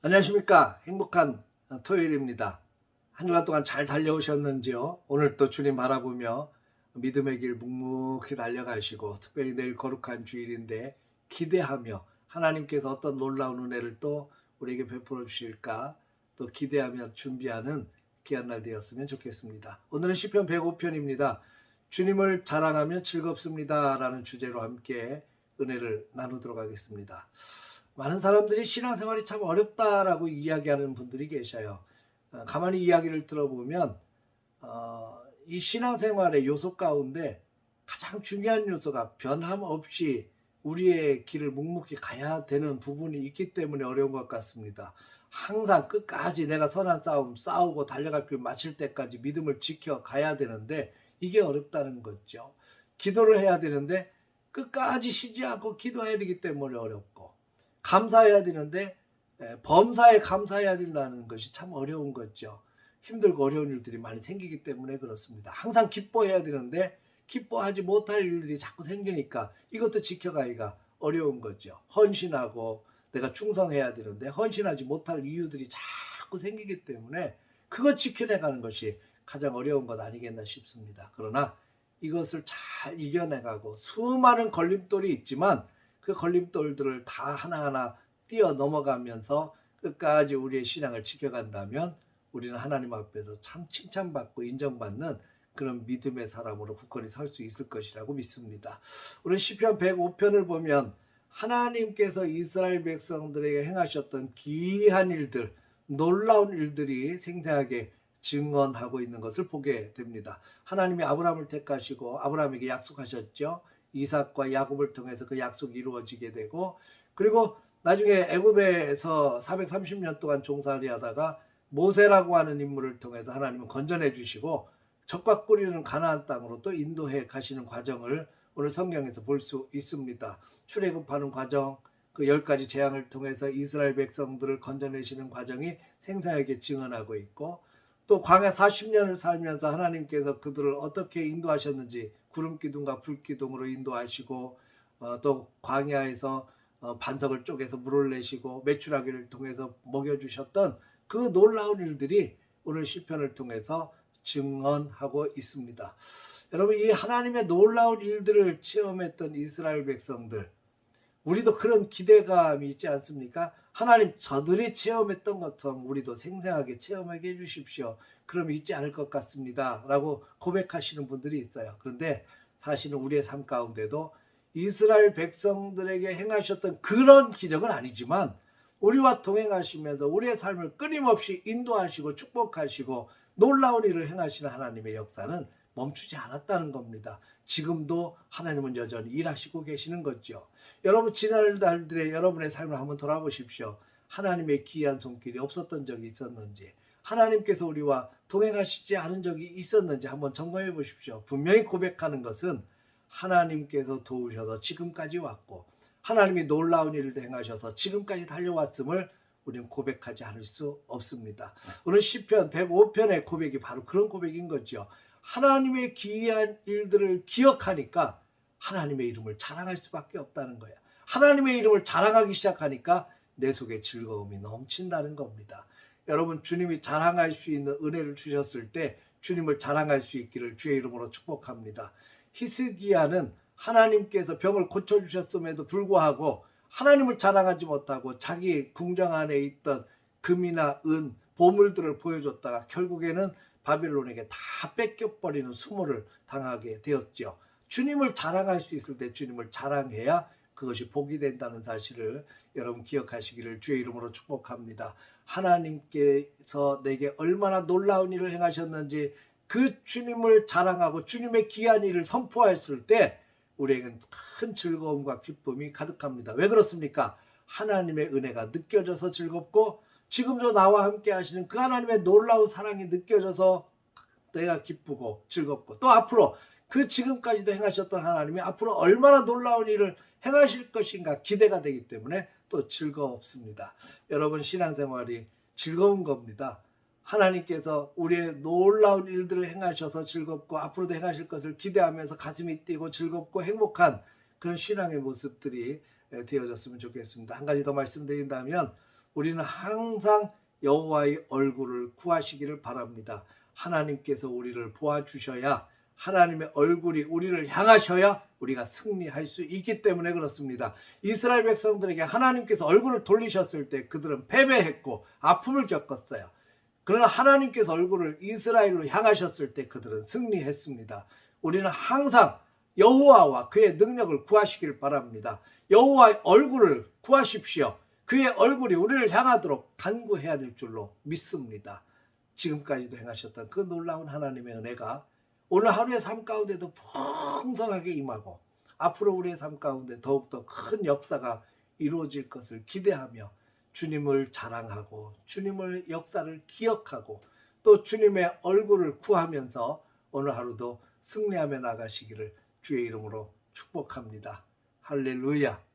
안녕하십니까. 행복한 토요일입니다. 한 주간 동안 잘 달려오셨는지요? 오늘 또 주님 바라보며 믿음의 길 묵묵히 달려가시고, 특별히 내일 거룩한 주일인데 기대하며 하나님께서 어떤 놀라운 은혜를 또 우리에게 베풀어 주실까 또 기대하며 준비하는 귀한 날 되었으면 좋겠습니다. 오늘은 시편 105편입니다. 주님을 자랑하며 즐겁습니다 라는 주제로 함께 은혜를 나누도록 하겠습니다. 많은 사람들이 신앙생활이 참 어렵다라고 이야기하는 분들이 계셔요. 가만히 이야기를 들어보면 이 신앙생활의 요소 가운데 가장 중요한 요소가 변함없이 우리의 길을 묵묵히 가야 되는 부분이 있기 때문에 어려운 것 같습니다. 항상 끝까지 내가 선한 싸움 싸우고 달려갈 길 마칠 때까지 믿음을 지켜 가야 되는데 이게 어렵다는 거죠. 기도를 해야 되는데 끝까지 쉬지 않고 기도해야 되기 때문에 어렵고, 감사해야 되는데 범사에 감사해야 된다는 것이 참 어려운 거죠. 힘들고 어려운 일들이 많이 생기기 때문에 그렇습니다. 항상 기뻐해야 되는데 기뻐하지 못할 일들이 자꾸 생기니까 이것도 지켜가기가 어려운 거죠. 헌신하고 내가 충성해야 되는데 헌신하지 못할 이유들이 자꾸 생기기 때문에 그것 지켜내가는 것이 가장 어려운 것 아니겠나 싶습니다. 그러나 이것을 잘 이겨내가고, 수많은 걸림돌이 있지만 그 걸림돌들을 다 하나하나 뛰어 넘어가면서 끝까지 우리의 신앙을 지켜간다면 우리는 하나님 앞에서 참 칭찬받고 인정받는 그런 믿음의 사람으로 굳건히 설 수 있을 것이라고 믿습니다. 오늘 시편 105편을 보면 하나님께서 이스라엘 백성들에게 행하셨던 기이한 일들, 놀라운 일들이 생생하게 증언하고 있는 것을 보게 됩니다. 하나님이 아브라함을 택하시고 아브라함에게 약속하셨죠. 이삭과 야곱을 통해서 그 약속이 이루어지게 되고, 그리고 나중에 애굽에서 430년 동안 종살이 하다가 모세라고 하는 인물을 통해서 하나님은 건져내 주시고 적과 꿀이는 가나안 땅으로 또 인도해 가시는 과정을 오늘 성경에서 볼 수 있습니다. 출애굽하는 과정, 그 10가지 재앙을 통해서 이스라엘 백성들을 건져내시는 과정이 생생하게 증언하고 있고, 또 광야 40년을 살면서 하나님께서 그들을 어떻게 인도하셨는지 구름기둥과 불기둥으로 인도하시고, 또 광야에서 반석을 쪼개서 물을 내시고 메추라기를 통해서 먹여주셨던 그 놀라운 일들이 오늘 시편을 통해서 증언하고 있습니다. 여러분, 이 하나님의 놀라운 일들을 체험했던 이스라엘 백성들, 우리도 그런 기대감이 있지 않습니까? 하나님, 저들이 체험했던 것처럼 우리도 생생하게 체험하게 해주십시오. 그럼 있지 않을 것 같습니다 라고 고백하시는 분들이 있어요. 그런데 사실은 우리의 삶 가운데도 이스라엘 백성들에게 행하셨던 그런 기적은 아니지만 우리와 동행하시면서 우리의 삶을 끊임없이 인도하시고 축복하시고 놀라운 일을 행하시는 하나님의 역사는 멈추지 않았다는 겁니다. 지금도 하나님은 여전히 일하시고 계시는 거죠. 여러분, 지난 날들의 여러분의 삶을 한번 돌아보십시오. 하나님의 기이한 손길이 없었던 적이 있었는지, 하나님께서 우리와 동행하시지 않은 적이 있었는지 한번 점검해 보십시오. 분명히 고백하는 것은 하나님께서 도우셔서 지금까지 왔고, 하나님이 놀라운 일을 행하셔서 지금까지 달려왔음을 우리는 고백하지 않을 수 없습니다. 오늘 시편 105편의 고백이 바로 그런 고백인 거죠. 하나님의 기이한 일들을 기억하니까 하나님의 이름을 자랑할 수밖에 없다는 거예요. 하나님의 이름을 자랑하기 시작하니까 내 속에 즐거움이 넘친다는 겁니다. 여러분, 주님이 자랑할 수 있는 은혜를 주셨을 때 주님을 자랑할 수 있기를 주의 이름으로 축복합니다. 히스기야는 하나님께서 병을 고쳐주셨음에도 불구하고 하나님을 자랑하지 못하고 자기 궁정 안에 있던 금이나 은, 보물들을 보여줬다가 결국에는 바빌론에게 다 뺏겨버리는 수모를 당하게 되었죠. 주님을 자랑할 수 있을 때 주님을 자랑해야 그것이 복이 된다는 사실을 여러분 기억하시기를 주의 이름으로 축복합니다. 하나님께서 내게 얼마나 놀라운 일을 행하셨는지 그 주님을 자랑하고 주님의 귀한 일을 선포했을 때 우리에게는 큰 즐거움과 기쁨이 가득합니다. 왜 그렇습니까? 하나님의 은혜가 느껴져서 즐겁고, 지금도 나와 함께 하시는 그 하나님의 놀라운 사랑이 느껴져서 내가 기쁘고 즐겁고, 또 앞으로 그 지금까지도 행하셨던 하나님이 앞으로 얼마나 놀라운 일을 행하실 것인가 기대가 되기 때문에 또 즐겁습니다. 여러분, 신앙생활이 즐거운 겁니다. 하나님께서 우리의 놀라운 일들을 행하셔서 즐겁고 앞으로도 행하실 것을 기대하면서 가슴이 뛰고 즐겁고 행복한 그런 신앙의 모습들이 되어졌으면 좋겠습니다. 한 가지 더 말씀드린다면 우리는 항상 여호와의 얼굴을 구하시기를 바랍니다. 하나님께서 우리를 도와주셔야, 하나님의 얼굴이 우리를 향하셔야 우리가 승리할 수 있기 때문에 그렇습니다. 이스라엘 백성들에게 하나님께서 얼굴을 돌리셨을 때 그들은 패배했고 아픔을 겪었어요. 그러나 하나님께서 얼굴을 이스라엘로 향하셨을 때 그들은 승리했습니다. 우리는 항상 여호와와 그의 능력을 구하시길 바랍니다. 여호와의 얼굴을 구하십시오. 그의 얼굴이 우리를 향하도록 간구해야 될 줄로 믿습니다. 지금까지도 행하셨던 그 놀라운 하나님의 은혜가 오늘 하루의 삶 가운데도 풍성하게 임하고 앞으로 우리의 삶 가운데 더욱더 큰 역사가 이루어질 것을 기대하며 주님을 자랑하고 주님의 역사를 기억하고 또 주님의 얼굴을 구하면서 오늘 하루도 승리하며 나가시기를 주의 이름으로 축복합니다. 할렐루야.